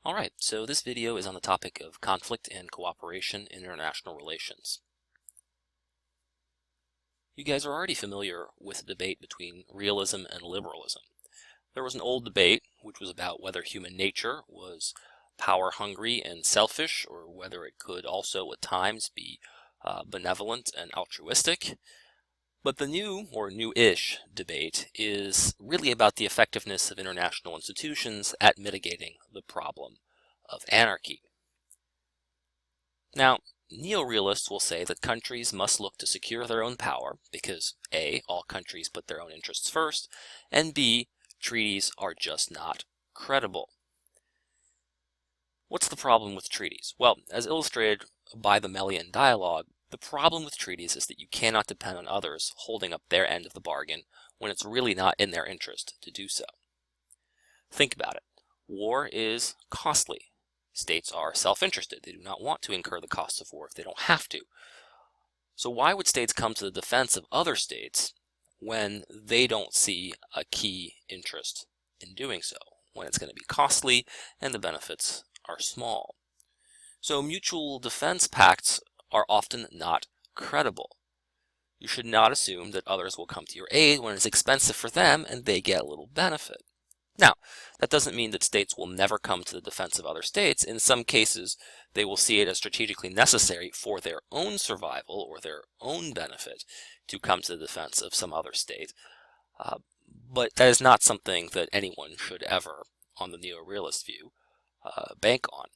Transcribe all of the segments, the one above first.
Alright, so this video is on the topic of conflict and cooperation in international relations. You guys are already familiar with the debate between realism and liberalism. There was an old debate which was about whether human nature was power-hungry and selfish, or whether it could also at times be benevolent and altruistic. But the new, or new-ish, debate is really about the effectiveness of international institutions at mitigating the problem of anarchy. Now, neo-realists will say that countries must look to secure their own power because A, all countries put their own interests first, and B, treaties are just not credible. What's the problem with treaties? Well, as illustrated by the Melian dialogue, the problem with treaties is that you cannot depend on others holding up their end of the bargain when it's really not in their interest to do so. Think about it. War is costly. States are self-interested. They do not want to incur the costs of war if they don't have to. So why would states come to the defense of other states when they don't see a key interest in doing so, when it's going to be costly and the benefits are small? So mutual defense pacts are often not credible. You should not assume that others will come to your aid when it's expensive for them and they get little benefit. Now, that doesn't mean that states will never come to the defense of other states. In some cases, they will see it as strategically necessary for their own survival or their own benefit to come to the defense of some other state. But that is not something that anyone should ever, on the neo-realist view, bank on.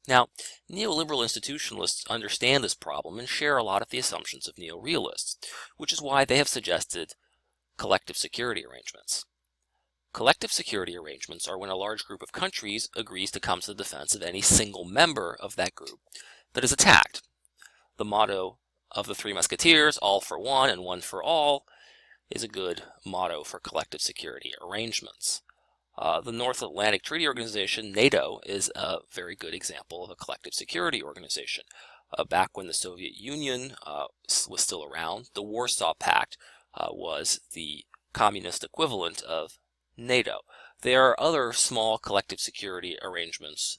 Now, neoliberal institutionalists understand this problem and share a lot of the assumptions of neo-realists, which is why they have suggested collective security arrangements. Collective security arrangements are when a large group of countries agrees to come to the defense of any single member of that group that is attacked. The motto of the Three Musketeers, all for one and one for all, is a good motto for collective security arrangements. The North Atlantic Treaty Organization, NATO, is a very good example of a collective security organization. Back when the Soviet Union was still around, the Warsaw Pact was the communist equivalent of NATO. There are other small collective security arrangements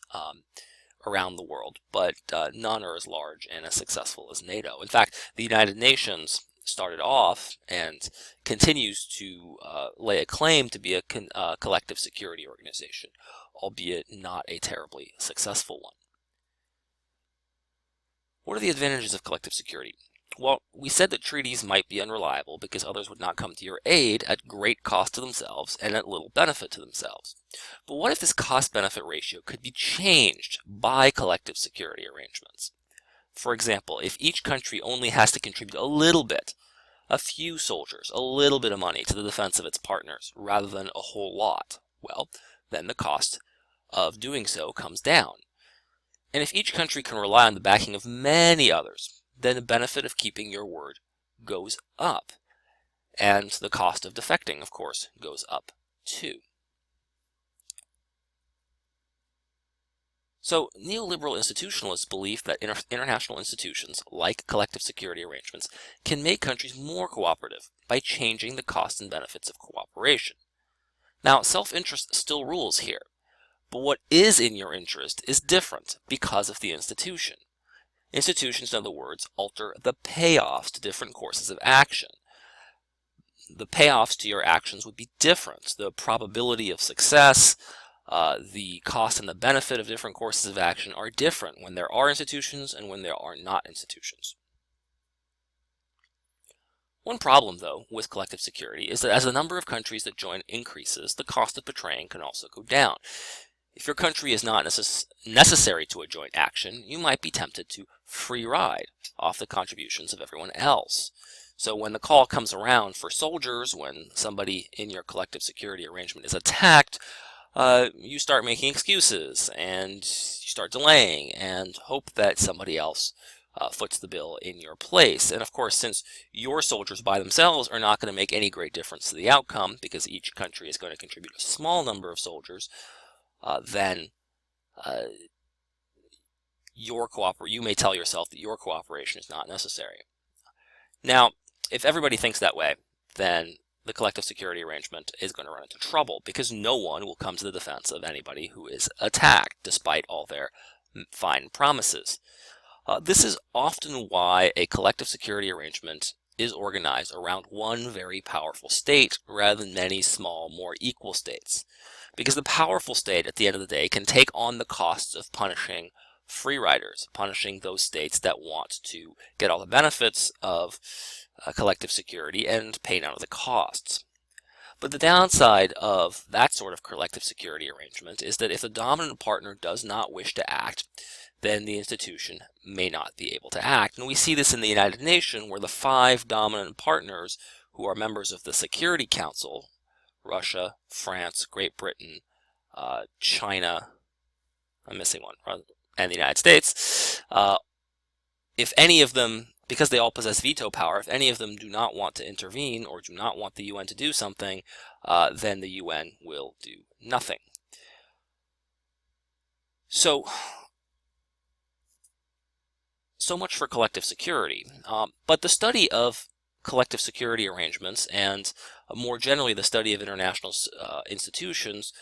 around the world, but none are as large and as successful as NATO. In fact, the United Nations started off and continues to lay a claim to be a collective security organization, albeit not a terribly successful one. What are the advantages of collective security? Well, we said that treaties might be unreliable because others would not come to your aid at great cost to themselves and at little benefit to themselves. But what if this cost-benefit ratio could be changed by collective security arrangements? For example, if each country only has to contribute a little bit, a few soldiers, a little bit of money to the defense of its partners, rather than a whole lot, well, then the cost of doing so comes down. And if each country can rely on the backing of many others, then the benefit of keeping your word goes up. And the cost of defecting, of course, goes up too. So, neoliberal institutionalists believe that international institutions, like collective security arrangements, can make countries more cooperative by changing the costs and benefits of cooperation. Now, self-interest still rules here, but what is in your interest is different because of the institution. Institutions, in other words, alter the payoffs to different courses of action. The payoffs to your actions would be different. The probability of success, the cost and the benefit of different courses of action are different when there are institutions and when there are not institutions. One problem, though, with collective security is that as the number of countries that join increases, the cost of betraying can also go down. If your country is not necessary to a joint action, you might be tempted to free ride off the contributions of everyone else. So when the call comes around for soldiers, when somebody in your collective security arrangement is attacked, you start making excuses and you start delaying and hope that somebody else foots the bill in your place. And of course, since your soldiers by themselves are not going to make any great difference to the outcome, because each country is going to contribute a small number of soldiers, then you may tell yourself that your cooperation is not necessary. Now, if everybody thinks that way, then the collective security arrangement is going to run into trouble because no one will come to the defense of anybody who is attacked, despite all their fine promises. This is often why a collective security arrangement is organized around one very powerful state rather than many small, more equal states. Because the powerful state, at the end of the day, can take on the costs of punishing free riders, punishing those states that want to get all the benefits of collective security and pay none of the costs. But the downside of that sort of collective security arrangement is that if the dominant partner does not wish to act, then the institution may not be able to act. And we see this in the United Nations, where the 5 dominant partners who are members of the Security Council, Russia, France, Great Britain, China, I'm missing one, and the United States, if any of them, because they all possess veto power, if any of them do not want to intervene or do not want the UN to do something, then the UN will do nothing. So much for collective security. But the study of collective security arrangements and more generally the study of international institutions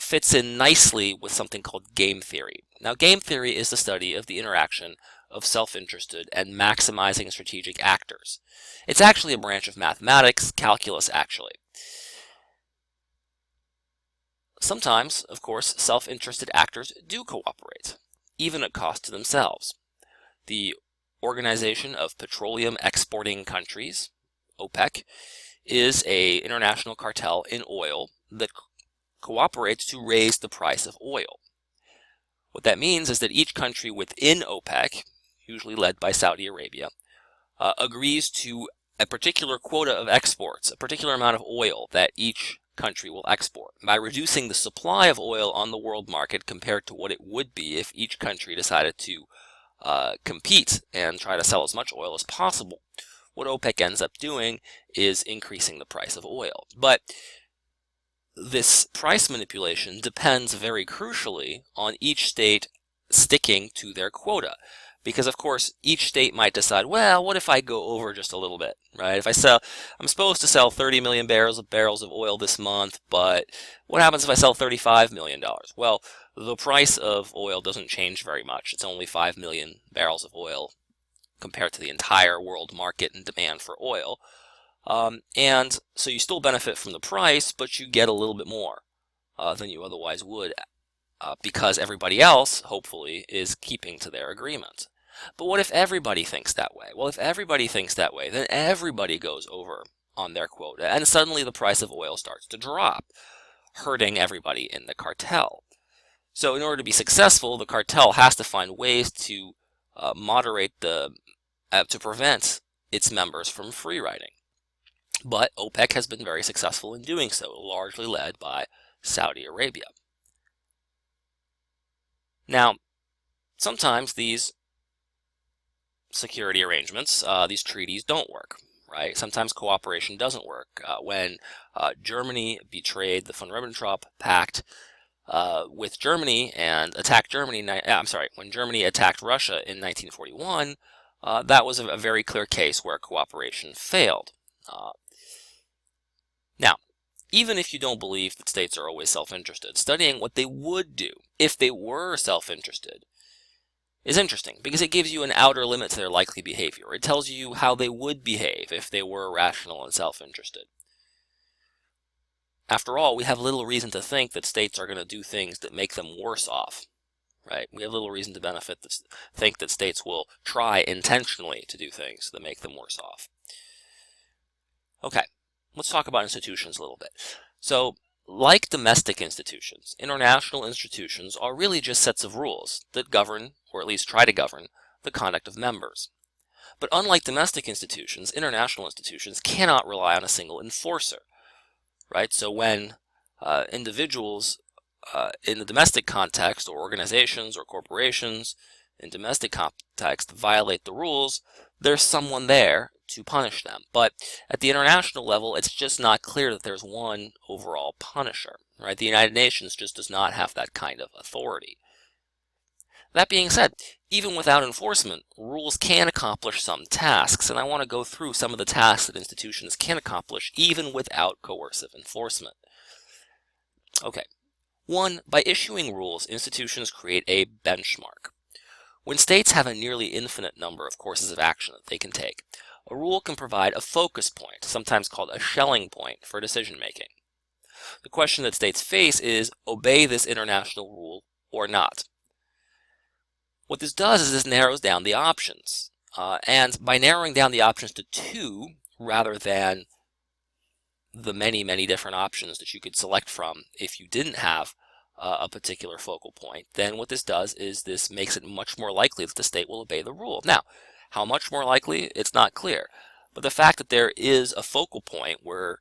fits in nicely with something called game theory. Now, game theory is the study of the interaction of self-interested and maximizing strategic actors. It's actually a branch of mathematics, calculus actually. Sometimes, of course, self-interested actors do cooperate, even at cost to themselves. The Organization of Petroleum Exporting Countries, OPEC, is an international cartel in oil that cooperates to raise the price of oil. What that means is that each country within OPEC, usually led by Saudi Arabia, agrees to a particular quota of exports, a particular amount of oil that each country will export. By reducing the supply of oil on the world market compared to what it would be if each country decided to compete and try to sell as much oil as possible, what OPEC ends up doing is increasing the price of oil. But this price manipulation depends very crucially on each state sticking to their quota. Because, of course, each state might decide, well, what if I go over just a little bit, right? I'm supposed to sell 30 million barrels of oil this month, but what happens if I sell $35 million? Well, the price of oil doesn't change very much. It's only 5 million barrels of oil compared to the entire world market and demand for oil. And so you still benefit from the price, but you get a little bit more than you otherwise would because everybody else, hopefully, is keeping to their agreement. But what if everybody thinks that way? Well, if everybody thinks that way, then everybody goes over on their quota, and suddenly the price of oil starts to drop, hurting everybody in the cartel. So in order to be successful, the cartel has to find ways to to prevent its members from free riding. But OPEC has been very successful in doing so, largely led by Saudi Arabia. Now, sometimes these security arrangements, these treaties don't work, right? Sometimes cooperation doesn't work. When Germany betrayed the von Ribbentrop Pact with Germany and attacked when Germany attacked Russia in 1941, that was a very clear case where cooperation failed. Now, even if you don't believe that states are always self-interested, studying what they would do if they were self-interested is interesting because it gives you an outer limit to their likely behavior. It tells you how they would behave if they were rational and self-interested. After all, we have little reason to think that states are going to do things that make them worse off, right? We have little reason to think that states will try intentionally to do things that make them worse off. Okay, let's talk about institutions a little bit. So, like domestic institutions, international institutions are really just sets of rules that govern, or at least try to govern, the conduct of members. But unlike domestic institutions, international institutions cannot rely on a single enforcer, right? So when individuals in the domestic context, or organizations or corporations in domestic context violate the rules, there's someone there to punish them. But at the international level, it's just not clear that there's one overall punisher, right? The United Nations just does not have that kind of authority. That being said, even without enforcement, rules can accomplish some tasks, and I want to go through some of the tasks that institutions can accomplish even without coercive enforcement. Okay. 1. By issuing rules, institutions create a benchmark. When states have a nearly infinite number of courses of action that they can take, a rule can provide a focus point, sometimes called a Schelling point, for decision making. The question that states face is, obey this international rule or not? What this does is this narrows down the options. And by narrowing down the options to 2, rather than the many, many different options that you could select from if you didn't have a particular focal point, then what this does is this makes it much more likely that the state will obey the rule. Now, how much more likely? It's not clear. But the fact that there is a focal point where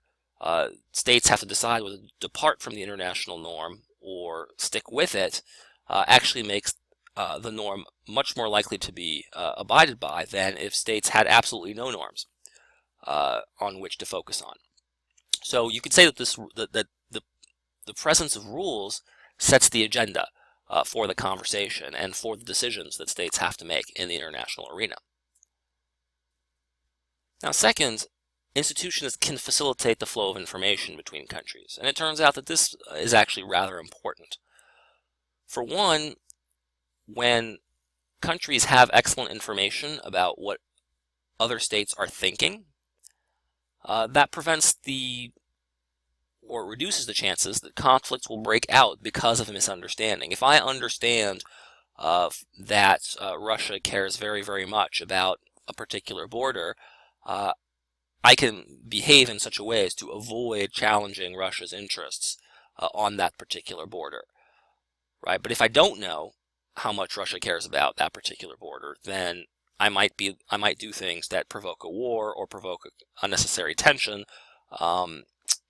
states have to decide whether to depart from the international norm or stick with it actually makes the norm much more likely to be abided by than if states had absolutely no norms on which to focus on. So you could say that the presence of rules sets the agenda for the conversation and for the decisions that states have to make in the international arena. Now, second, institutions can facilitate the flow of information between countries, and it turns out that this is actually rather important. For one, when countries have excellent information about what other states are thinking, that prevents or reduces the chances that conflicts will break out because of a misunderstanding. If I understand that Russia cares very, very much about a particular border, I can behave in such a way as to avoid challenging Russia's interests on that particular border, right? But if I don't know how much Russia cares about that particular border, then I might do things that provoke a war or provoke unnecessary tension,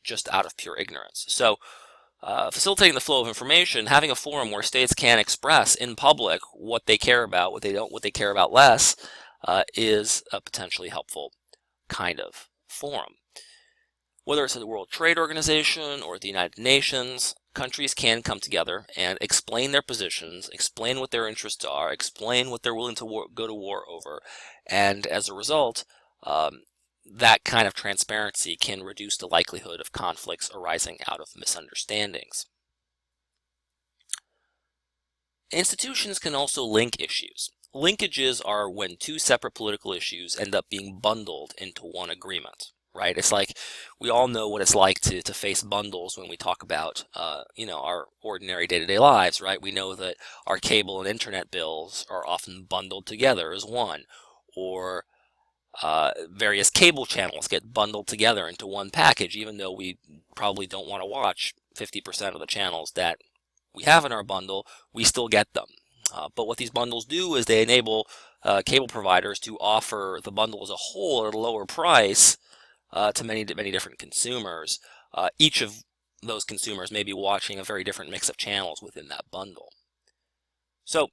just out of pure ignorance. So, facilitating the flow of information, having a forum where states can express in public what they care about, what they care about less, is a potentially helpful kind of forum. Whether it's at the World Trade Organization or the United Nations, countries can come together and explain their positions, explain what their interests are, explain what they're willing to go to war over, and as a result, that kind of transparency can reduce the likelihood of conflicts arising out of misunderstandings. Institutions can also link issues. Linkages are when two separate political issues end up being bundled into one agreement, right? It's like we all know what it's like to face bundles when we talk about our ordinary day-to-day lives, right? We know that our cable and internet bills are often bundled together as one, or various cable channels get bundled together into one package, even though we probably don't want to watch 50% of the channels that we have in our bundle, we still get them. But what these bundles do is they enable cable providers to offer the bundle as a whole at a lower price to many different consumers. Each of those consumers may be watching a very different mix of channels within that bundle. So,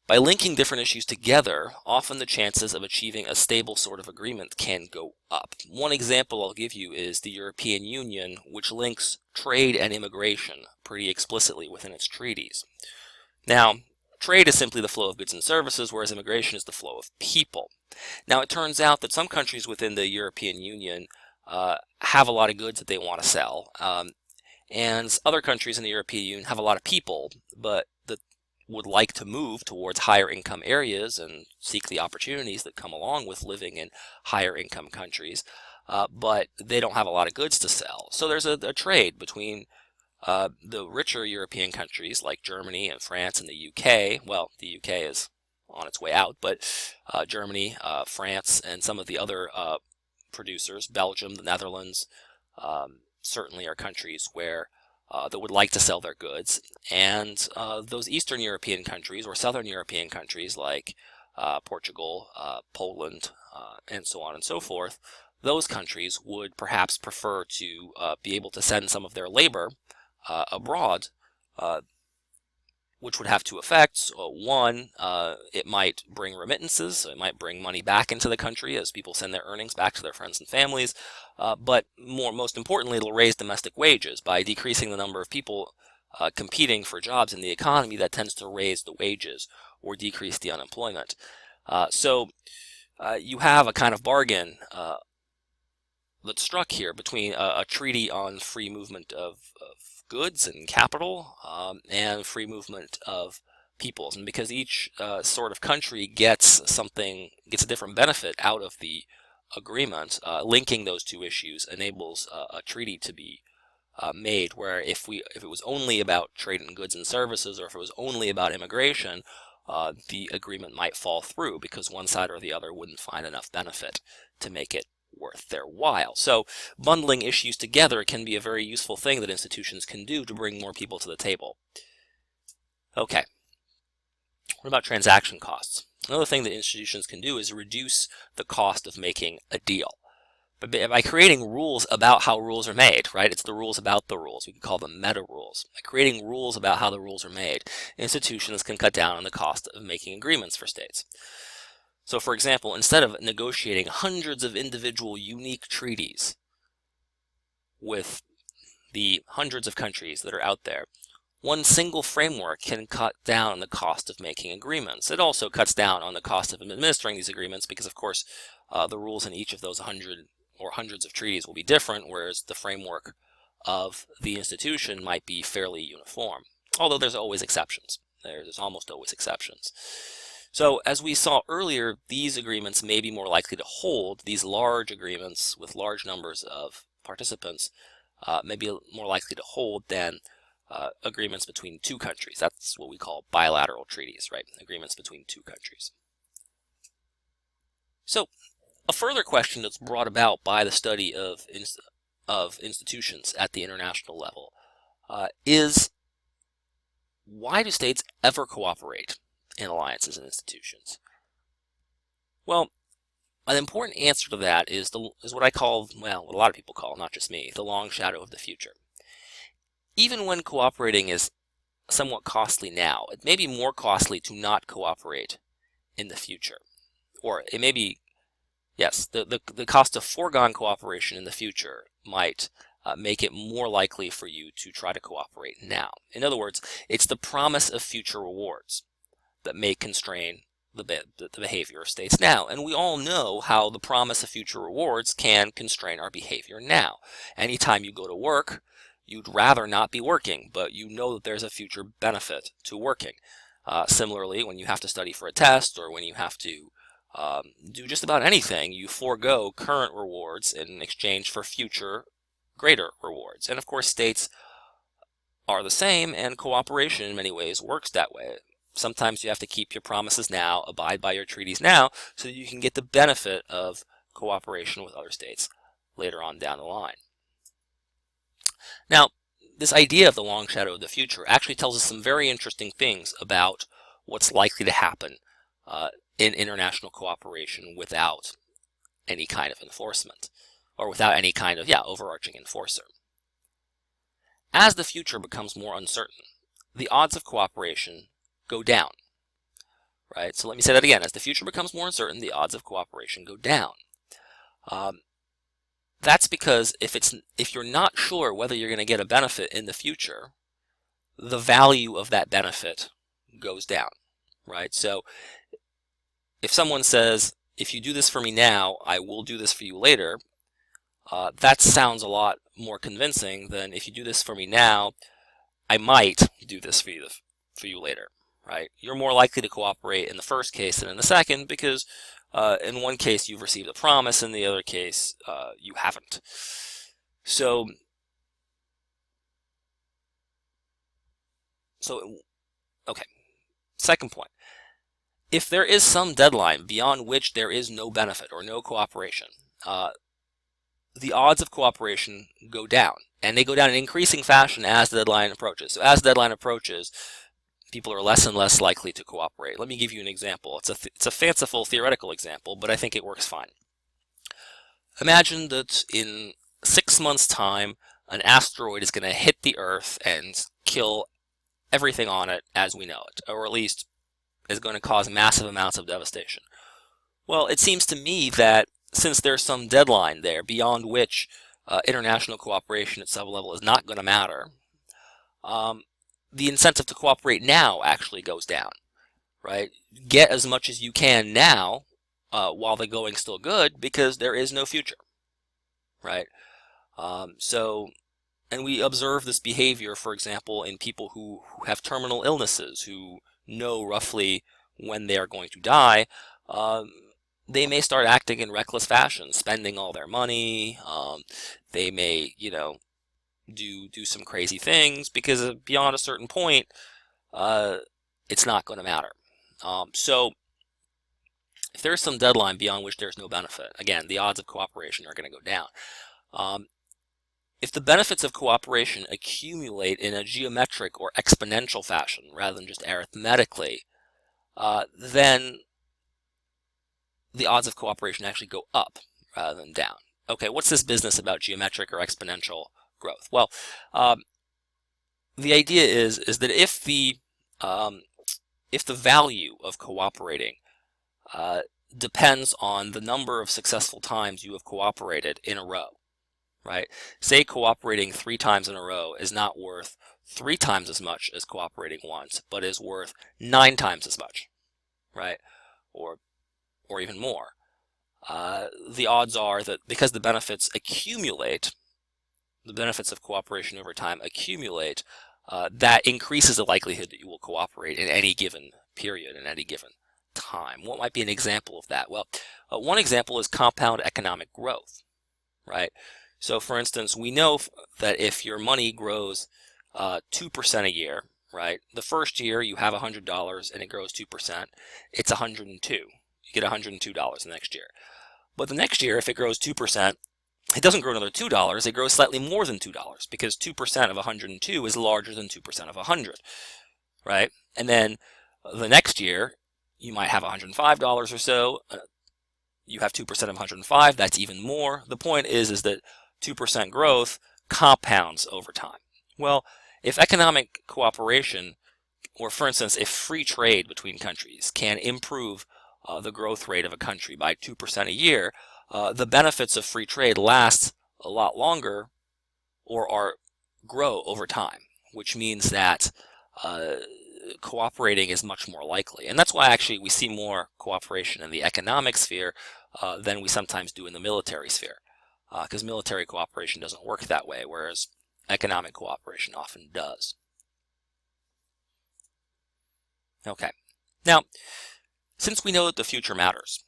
by linking different issues together, often the chances of achieving a stable sort of agreement can go up. One example I'll give you is the European Union, which links trade and immigration pretty explicitly within its treaties. Now, trade is simply the flow of goods and services, whereas immigration is the flow of people. Now, it turns out that some countries within the European Union have a lot of goods that they want to sell, and other countries in the European Union have a lot of people, but that would like to move towards higher income areas and seek the opportunities that come along with living in higher income countries, but they don't have a lot of goods to sell. So there's a trade between the richer European countries like Germany and France and the UK. Well, the UK is on its way out, but Germany, France, and some of the other producers, Belgium, the Netherlands, certainly are countries where that would like to sell their goods, and those Eastern European countries or Southern European countries like Portugal, Poland, and so on and so forth, those countries would perhaps prefer to be able to send some of their labor abroad, which would have two effects. One, it might bring remittances, so it might bring money back into the country as people send their earnings back to their friends and families, but most importantly, it'll raise domestic wages by decreasing the number of people competing for jobs in the economy, that tends to raise the wages or decrease the unemployment. So you have a kind of bargain that's struck here between a treaty on free movement of goods and capital and free movement of peoples. And because each sort of country gets a different benefit out of the agreement, linking those two issues enables a treaty to be made, where if it was only about trade in goods and services, or if it was only about immigration, the agreement might fall through because one side or the other wouldn't find enough benefit to make it worth their while. So bundling issues together can be a very useful thing that institutions can do to bring more people to the table. Okay, what about transaction costs? Another thing that institutions can do is reduce the cost of making a deal. But by creating rules about how rules are made, right? It's the rules about the rules. We can call them meta rules. By creating rules about how the rules are made, institutions can cut down on the cost of making agreements for states. So, for example, instead of negotiating hundreds of individual unique treaties with the hundreds of countries that are out there, one single framework can cut down on the cost of making agreements. It also cuts down on the cost of administering these agreements because, of course, the rules in each of those hundreds of treaties will be different, whereas the framework of the institution might be fairly uniform. Although there's always exceptions. There's almost always exceptions. So as we saw earlier, these agreements may be more likely to hold. These large agreements with large numbers of participants may be more likely to hold than agreements between two countries. That's what we call bilateral treaties, right? Agreements between two countries. So a further question that's brought about by the study of institutions at the international level is, why do states ever cooperate in alliances and institutions? Well, an important answer to that is what I call, well, what a lot of people call, not just me, the long shadow of the future. Even when cooperating is somewhat costly now, it may be more costly to not cooperate in the future. Or it may be, yes, the cost of foregone cooperation in the future might make it more likely for you to try to cooperate now. In other words, it's the promise of future rewards that may constrain the behavior of states now. And we all know how the promise of future rewards can constrain our behavior now. Anytime you go to work, you'd rather not be working, but you know that there's a future benefit to working. Similarly, when you have to study for a test, or when you have to do just about anything, you forego current rewards in exchange for future greater rewards. And of course, states are the same, and cooperation in many ways works that way. Sometimes you have to keep your promises now, abide by your treaties now, so that you can get the benefit of cooperation with other states later on down the line. Now, this idea of the long shadow of the future actually tells us some very interesting things about what's likely to happen in international cooperation without any kind of enforcement, or without any kind of, overarching enforcer. As the future becomes more uncertain, the odds of cooperation go down, right? So let me say that again. As the future becomes more uncertain, the odds of cooperation go down. That's because if you're not sure whether you're going to get a benefit in the future, the value of that benefit goes down, right? So if someone says, if you do this for me now, I will do this for you later, that sounds a lot more convincing than, if you do this for me now, I might do this for you later, right? You're more likely to cooperate in the first case than in the second, because in one case you've received a promise, in the other case you haven't. So okay, second point. If there is some deadline beyond which there is no benefit or no cooperation, the odds of cooperation go down, and they go down in increasing fashion as the deadline approaches. So as the deadline approaches, people are less and less likely to cooperate. Let me give you an example. It's a fanciful theoretical example, but I think it works fine. Imagine that in 6 months' time, an asteroid is going to hit the Earth and kill everything on it as we know it, or at least is going to cause massive amounts of devastation. Well, it seems to me that since there's some deadline there beyond which international cooperation at some level is not going to matter, the incentive to cooperate now actually goes down, right? Get as much as you can now while the going's still good, because there is no future, right? And we observe this behavior, for example, in people who have terminal illnesses, who know roughly when they are going to die. They may start acting in reckless fashion, spending all their money. They may, do some crazy things, because beyond a certain point, it's not going to matter. So if there's some deadline beyond which there's no benefit, again, the odds of cooperation are going to go down. If the benefits of cooperation accumulate in a geometric or exponential fashion rather than just arithmetically, then the odds of cooperation actually go up rather than down. Okay, what's this business about geometric or exponential growth? Well, the idea is that if the value of cooperating depends on the number of successful times you have cooperated in a row, right? Say cooperating 3 times in a row is not worth 3 times as much as cooperating once, but is worth 9 times as much, right? Or even more. The odds are that because the benefits accumulate, the benefits of cooperation over time accumulate, that increases the likelihood that you will cooperate in any given period, in any given time. What might be an example of that? Well, one example is compound economic growth, right? So, for instance, we know that if your money grows 2% a year, right? The first year you have $100 and it grows 2%, it's 102. You get $102 the next year. But the next year, if it grows 2%, it doesn't grow another $2, it grows slightly more than $2, because 2% of 102 is larger than 2% of 100, right? And then the next year, you might have $105 or so. You have 2% of 105, that's even more. The point is that 2% growth compounds over time. Well, if economic cooperation, or for instance, if free trade between countries can improve the growth rate of a country by 2% a year, the benefits of free trade last a lot longer, or grow over time, which means that cooperating is much more likely. And that's why actually we see more cooperation in the economic sphere than we sometimes do in the military sphere, because military cooperation doesn't work that way, whereas economic cooperation often does. Okay, now, since we know that the future matters,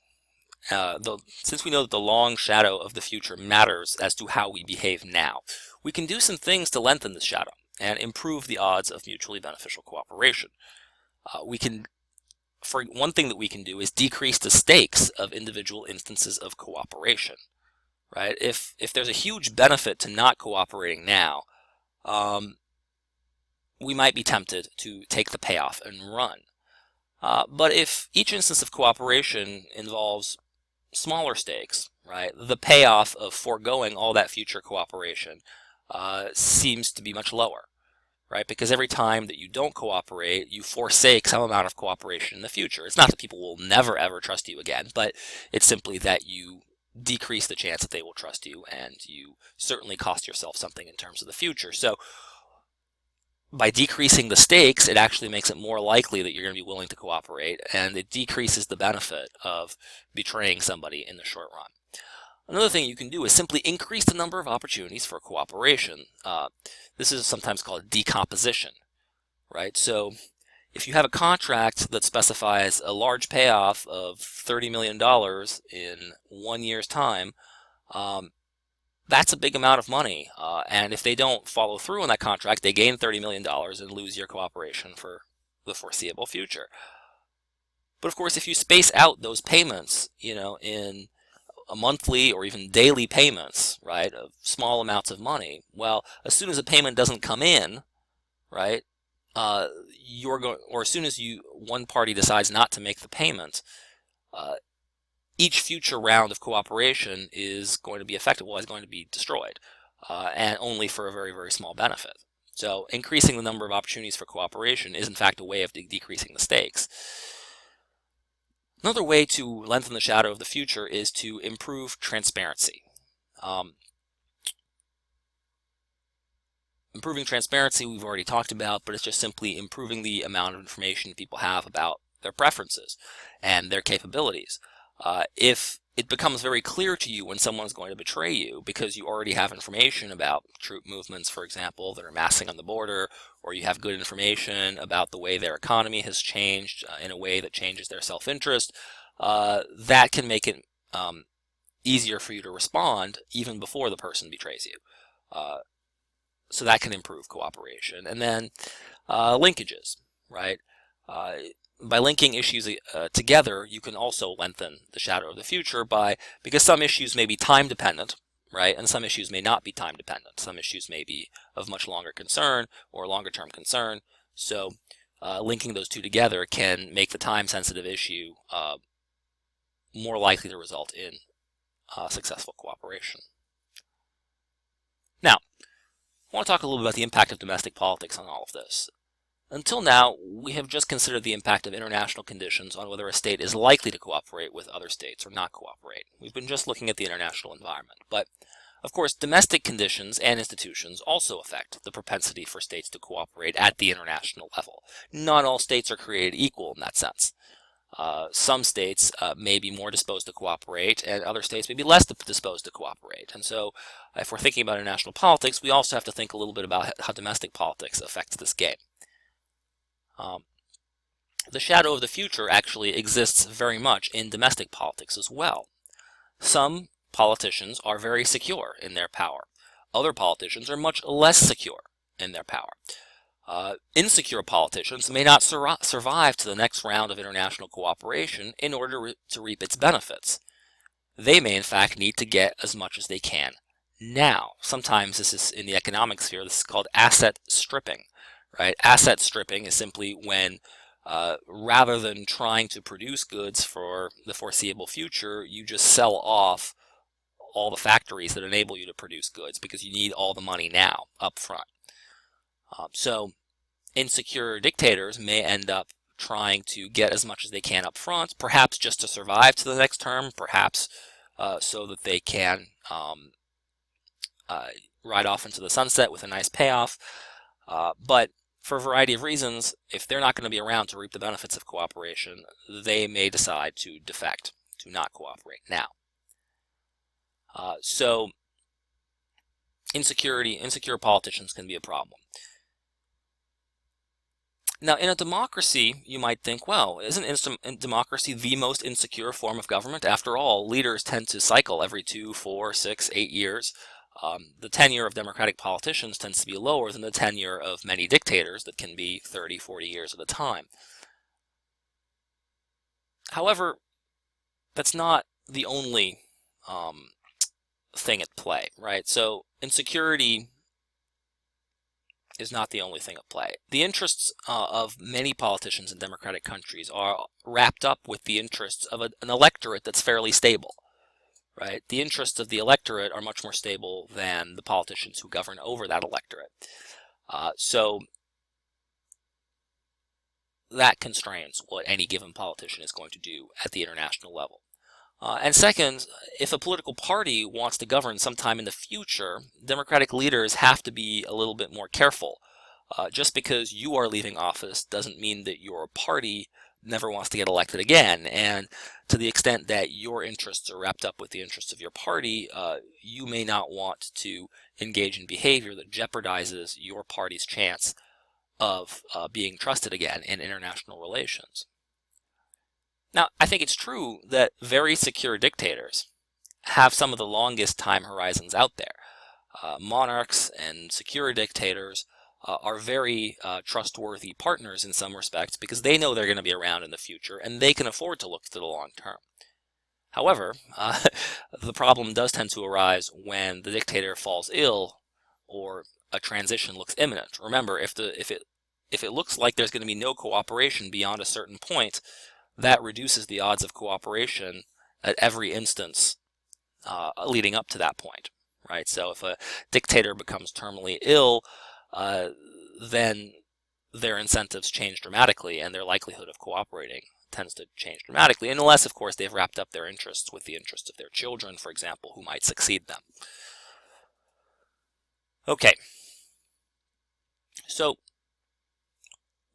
since we know that the long shadow of the future matters as to how we behave now, we can do some things to lengthen this shadow and improve the odds of mutually beneficial cooperation. For one thing that we can do is decrease the stakes of individual instances of cooperation, right? If there's a huge benefit to not cooperating now, we might be tempted to take the payoff and run. But if each instance of cooperation involves smaller stakes, right, the payoff of foregoing all that future cooperation seems to be much lower, right? Because every time that you don't cooperate, you forsake some amount of cooperation in the future. It's not that people will never ever trust you again, but it's simply that you decrease the chance that they will trust you, and you certainly cost yourself something in terms of the future. So by decreasing the stakes, it actually makes it more likely that you're going to be willing to cooperate, and it decreases the benefit of betraying somebody in the short run. Another thing you can do is simply increase the number of opportunities for cooperation. This is sometimes called decomposition, right? So if you have a contract that specifies a large payoff of $30 million in 1 year's time, that's a big amount of money, and if they don't follow through on that contract, they gain $30 million and lose your cooperation for the foreseeable future. But of course, if you space out those payments, in a monthly or even daily payments, right, of small amounts of money, well, as soon as a payment doesn't come in, right, or as soon as one party decides not to make the payment, each future round of cooperation is going to be affected, is going to be destroyed, and only for a very, very small benefit. So increasing the number of opportunities for cooperation is in fact a way of decreasing the stakes. Another way to lengthen the shadow of the future is to improve transparency. Improving transparency we've already talked about, but it's just simply improving the amount of information people have about their preferences and their capabilities. If it becomes very clear to you when someone's going to betray you because you already have information about troop movements, for example, that are massing on the border, or you have good information about the way their economy has changed in a way that changes their self-interest, that can make it easier for you to respond even before the person betrays you. So that can improve cooperation. And then linkages, right? By linking issues together, you can also lengthen the shadow of the future because some issues may be time dependent, right? And some issues may not be time dependent. Some issues may be of much longer concern or longer term concern. So linking those two together can make the time sensitive issue more likely to result in successful cooperation. Now, I want to talk a little bit about the impact of domestic politics on all of this. Until now, we have just considered the impact of international conditions on whether a state is likely to cooperate with other states or not cooperate. We've been just looking at the international environment. But, of course, domestic conditions and institutions also affect the propensity for states to cooperate at the international level. Not all states are created equal in that sense. Some states may be more disposed to cooperate, and other states may be less disposed to cooperate. And so, if we're thinking about international politics, we also have to think a little bit about how domestic politics affects this game. The shadow of the future actually exists very much in domestic politics as well. Some politicians are very secure in their power. Other politicians are much less secure in their power. Insecure politicians may not survive to the next round of international cooperation in order to reap its benefits. They may in fact need to get as much as they can now. Sometimes this is in the economic sphere, this is called asset stripping. Right? Asset stripping is simply when rather than trying to produce goods for the foreseeable future, you just sell off all the factories that enable you to produce goods because you need all the money now up front. So insecure dictators may end up trying to get as much as they can up front, perhaps just to survive to the next term, perhaps so that they can ride off into the sunset with a nice payoff. But for a variety of reasons, if they're not going to be around to reap the benefits of cooperation, they may decide to defect, to not cooperate now. So insecure politicians can be a problem. Now, in a democracy, you might think, well, isn't democracy the most insecure form of government? After all, leaders tend to cycle every 2, 4, 6, 8 years. The tenure of democratic politicians tends to be lower than the tenure of many dictators that can be 30, 40 years at a time. However, that's not the only thing at play, right? So insecurity is not the only thing at play. The interests of many politicians in democratic countries are wrapped up with the interests of an electorate that's fairly stable, right? The interests of the electorate are much more stable than the politicians who govern over that electorate. So that constrains what any given politician is going to do at the international level. And second, if a political party wants to govern sometime in the future, democratic leaders have to be a little bit more careful. Just because you are leaving office doesn't mean that your party never wants to get elected again. And to the extent that your interests are wrapped up with the interests of your party, you may not want to engage in behavior that jeopardizes your party's chance of being trusted again in international relations. Now, I think it's true that very secure dictators have some of the longest time horizons out there. Monarchs and secure dictators are very trustworthy partners in some respects because they know they're going to be around in the future and they can afford to look to the long term. However, the problem does tend to arise when the dictator falls ill or a transition looks imminent. Remember, if it looks like there's going to be no cooperation beyond a certain point, that reduces the odds of cooperation at every instance leading up to that point, right? So if a dictator becomes terminally ill, then their incentives change dramatically and their likelihood of cooperating tends to change dramatically, unless, of course, they've wrapped up their interests with the interests of their children, for example, who might succeed them. Okay. So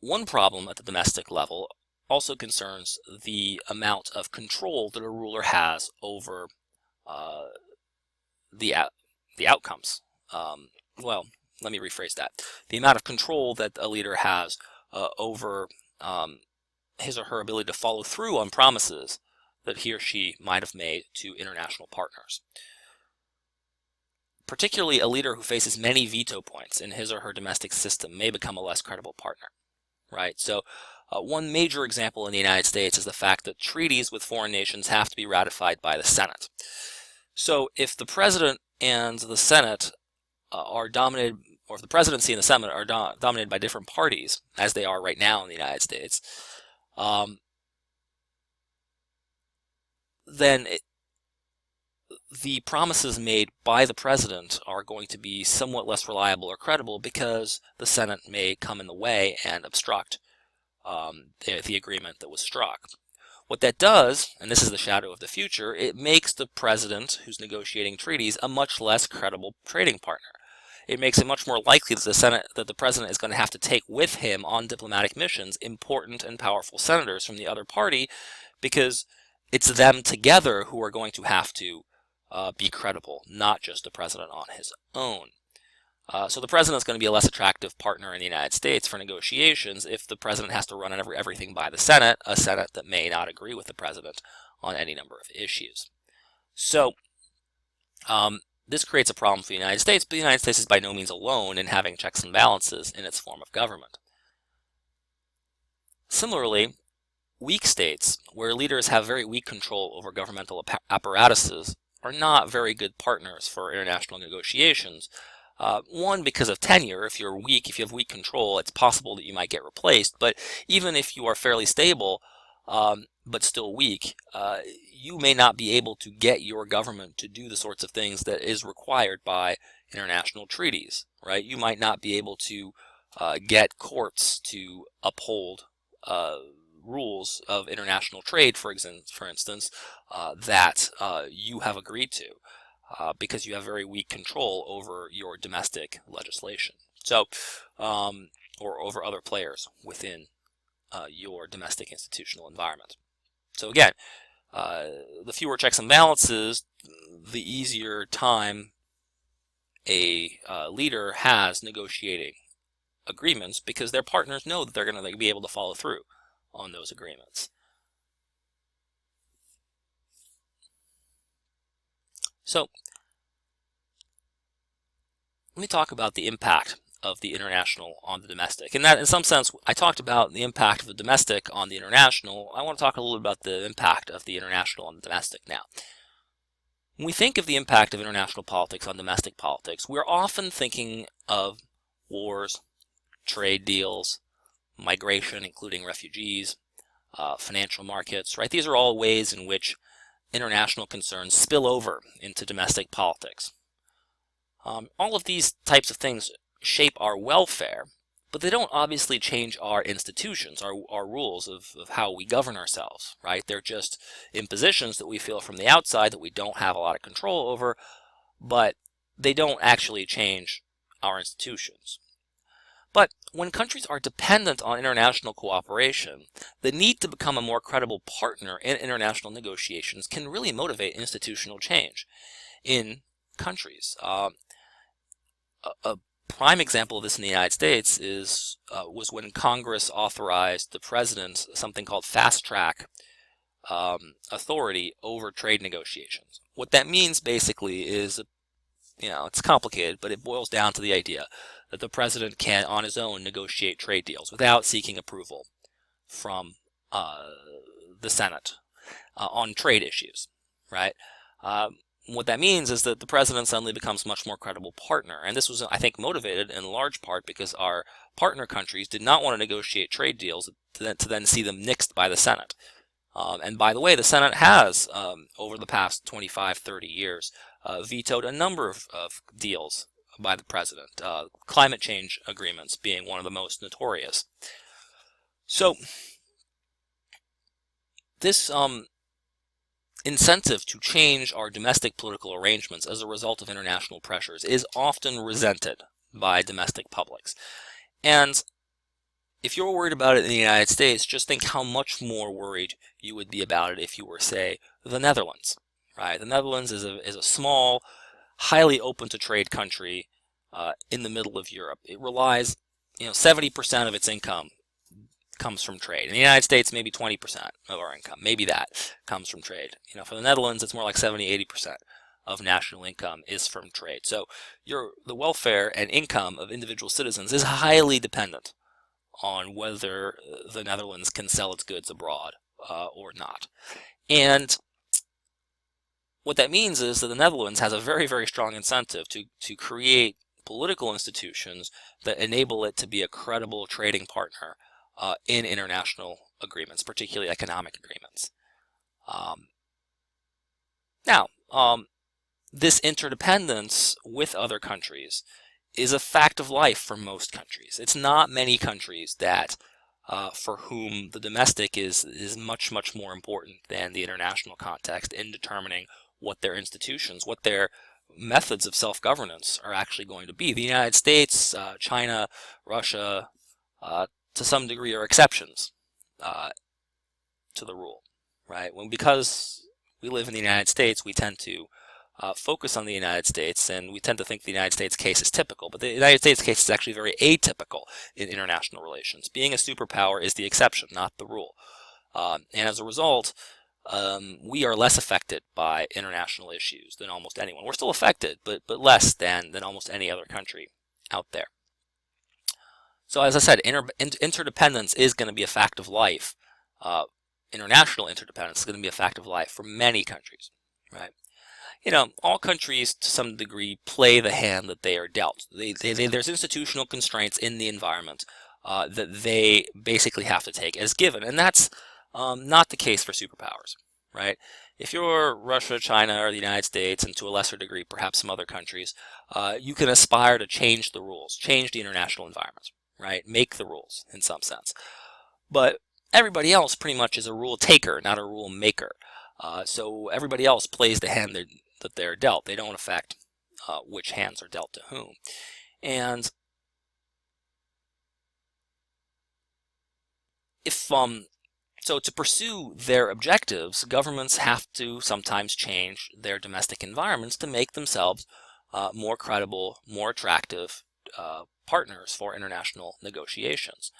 one problem at the domestic level also concerns the amount of control that a ruler has over uh, the the outcomes. Well, let me rephrase that. The amount of control that a leader has over his or her ability to follow through on promises that he or she might have made to international partners. Particularly, a leader who faces many veto points in his or her domestic system may become a less credible partner, right? So one major example in the United States is the fact that treaties with foreign nations have to be ratified by the Senate. So if the president and the Senate are dominated, or if the presidency and the Senate are dominated by different parties, as they are right now in the United States, then the promises made by the president are going to be somewhat less reliable or credible because the Senate may come in the way and obstruct the agreement that was struck. What that does, and this is the shadow of the future, it makes the president who's negotiating treaties a much less credible trading partner. It makes it much more likely that the president is going to have to take with him on diplomatic missions important and powerful senators from the other party, because it's them together who are going to have to be credible, not just the president on his own. So the president is going to be a less attractive partner in the United States for negotiations if the president has to run everything by the Senate, a Senate that may not agree with the president on any number of issues. So this creates a problem for the United States, but the United States is by no means alone in having checks and balances in its form of government. Similarly, weak states, where leaders have very weak control over governmental apparatuses, are not very good partners for international negotiations. One, because of tenure. If you're weak, if you have weak control, it's possible that you might get replaced. But even if you are fairly stable, but still weak, you may not be able to get your government to do the sorts of things that is required by international treaties, right? You might not be able to get courts to uphold rules of international trade, for instance, that you have agreed to. Because you have very weak control over your domestic legislation, so or over other players within your domestic institutional environment. So again, the fewer checks and balances, the easier time a leader has negotiating agreements, because their partners know that they're going to be able to follow through on those agreements. So let me talk about the impact of the international on the domestic. And that, in some sense, I talked about the impact of the domestic on the international. I want to talk a little bit about the impact of the international on the domestic now. When we think of the impact of international politics on domestic politics, we're often thinking of wars, trade deals, migration, including refugees, financial markets, right? These are all ways in which international concerns spill over into domestic politics. All of these types of things shape our welfare, but they don't obviously change our institutions, our rules of how we govern ourselves, right? They're just impositions that we feel from the outside that we don't have a lot of control over, but they don't actually change our institutions. But when countries are dependent on international cooperation, the need to become a more credible partner in international negotiations can really motivate institutional change in countries. A prime example of this in the United States was when Congress authorized the president something called fast-track authority over trade negotiations. What that means basically is, it's complicated, but it boils down to the idea that the president can, on his own, negotiate trade deals without seeking approval from the Senate on trade issues, right? What that means is that the president suddenly becomes a much more credible partner. And this was, I think, motivated in large part because our partner countries did not want to negotiate trade deals to then see them nixed by the Senate. And by the way, the Senate has, over the past 25, 30 years, vetoed a number of deals by the president, climate change agreements being one of the most notorious. So this incentive to change our domestic political arrangements as a result of international pressures is often resented by domestic publics. And if you're worried about it in the United States, just think how much more worried you would be about it if you were, say, the Netherlands, right? The Netherlands is a small, highly open to trade country in the middle of Europe. It relies, 70% of its income comes from trade. In the United States, maybe 20% of our income, maybe that comes from trade. For the Netherlands, it's more like 70-80% of national income is from trade. So the welfare and income of individual citizens is highly dependent on whether the Netherlands can sell its goods abroad or not. And what that means is that the Netherlands has a very, very strong incentive to create political institutions that enable it to be a credible trading partner in international agreements, particularly economic agreements. Now, this interdependence with other countries is a fact of life for most countries. It's not many countries that for whom the domestic is much, much more important than the international context in determining what their institutions, what their methods of self-governance are actually going to be. The United States, China, Russia, to some degree are exceptions to the rule, right? Because we live in the United States, we tend to focus on the United States, and we tend to think the United States case is typical, but the United States case is actually very atypical in international relations. Being a superpower is the exception, not the rule. And as a result, we are less affected by international issues than almost anyone. We're still affected, but less than almost any other country out there. So as I said, interdependence is going to be a fact of life. International interdependence is going to be a fact of life for many countries, right? All countries to some degree play the hand that they are dealt. There's institutional constraints in the environment that they basically have to take as given, and that's not the case for superpowers, right? If you're Russia, China, or the United States, and to a lesser degree perhaps some other countries, you can aspire to change the rules, change the international environment, right? Make the rules in some sense. But everybody else pretty much is a rule taker, not a rule maker. So everybody else plays the hand that they're dealt. They don't affect which hands are dealt to whom. And if so to pursue their objectives, governments have to sometimes change their domestic environments to make themselves more credible, more attractive partners for international negotiations.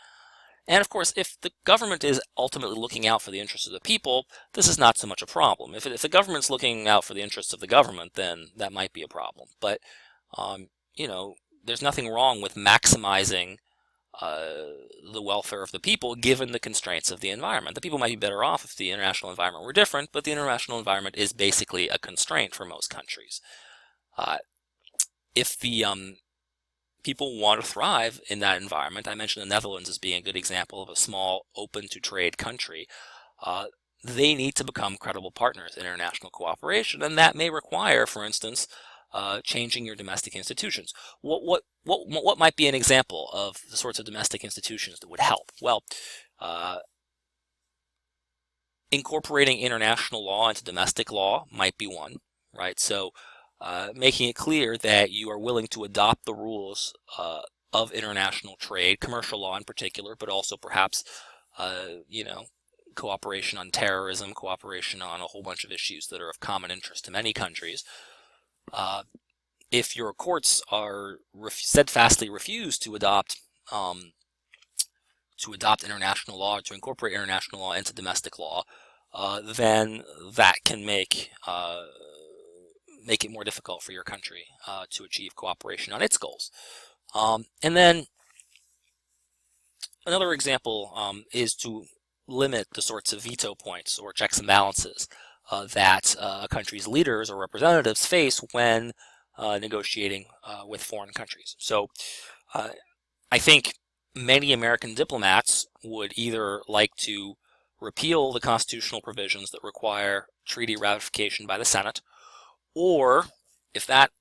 And of course, if the government is ultimately looking out for the interests of the people, this is not so much a problem. If the government's looking out for the interests of the government, then that might be a problem. But, there's nothing wrong with maximizing the welfare of the people given the constraints of the environment. The people might be better off if the international environment were different, but the international environment is basically a constraint for most countries. If the people want to thrive in that environment, I mentioned the Netherlands as being a good example of a small, open-to-trade country, they need to become credible partners in international cooperation, and that may require, for instance, changing your domestic institutions. What might be an example of the sorts of domestic institutions that would help? Well, incorporating international law into domestic law might be one, right? So making it clear that you are willing to adopt the rules of international trade, commercial law in particular, but also perhaps, cooperation on terrorism, cooperation on a whole bunch of issues that are of common interest to many countries. If your courts are steadfastly refuse to adopt international law, to incorporate international law into domestic law, then that can make it more difficult for your country to achieve cooperation on its goals. And then another example is to limit the sorts of veto points or checks and balances that a country's leaders or representatives face when negotiating with foreign countries. So I think many American diplomats would either like to repeal the constitutional provisions that require treaty ratification by the Senate, or if that's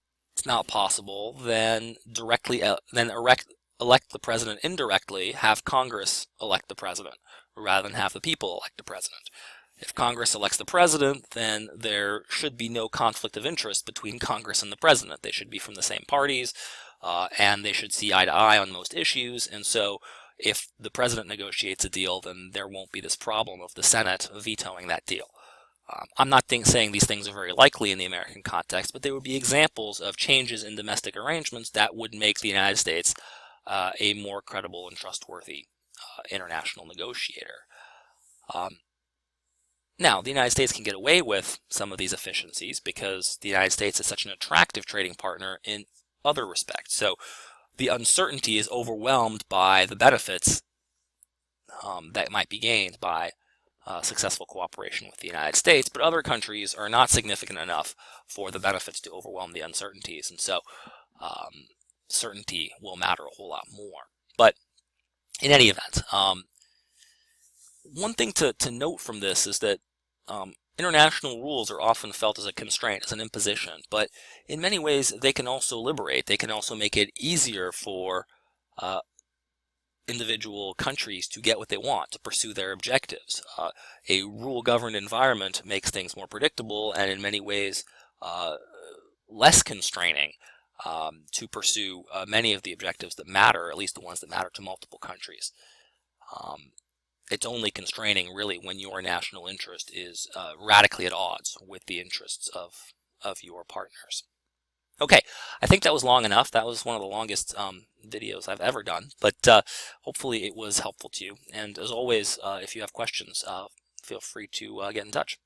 not possible, then elect the president indirectly, have Congress elect the president rather than have the people elect the president. If Congress elects the president, then there should be no conflict of interest between Congress and the president. They should be from the same parties. and they should see eye to eye on most issues. And so if the president negotiates a deal, then there won't be this problem of the Senate vetoing that deal. I'm not saying these things are very likely in the American context, but they would be examples of changes in domestic arrangements that would make the United States a more credible and trustworthy international negotiator. Now, the United States can get away with some of these efficiencies because the United States is such an attractive trading partner in other respects. So the uncertainty is overwhelmed by the benefits that might be gained by successful cooperation with the United States, but other countries are not significant enough for the benefits to overwhelm the uncertainties, and so certainty will matter a whole lot more. But in any event, one thing to note from this is that international rules are often felt as a constraint, as an imposition, but in many ways they can also liberate. They can also make it easier for individual countries to get what they want, to pursue their objectives. A rule-governed environment makes things more predictable and in many ways less constraining to pursue many of the objectives that matter, at least the ones that matter to multiple countries. It's only constraining really when your national interest is radically at odds with the interests of your partners. Okay, I think that was long enough. That was one of the longest videos I've ever done, but hopefully it was helpful to you. And as always, if you have questions, feel free to get in touch.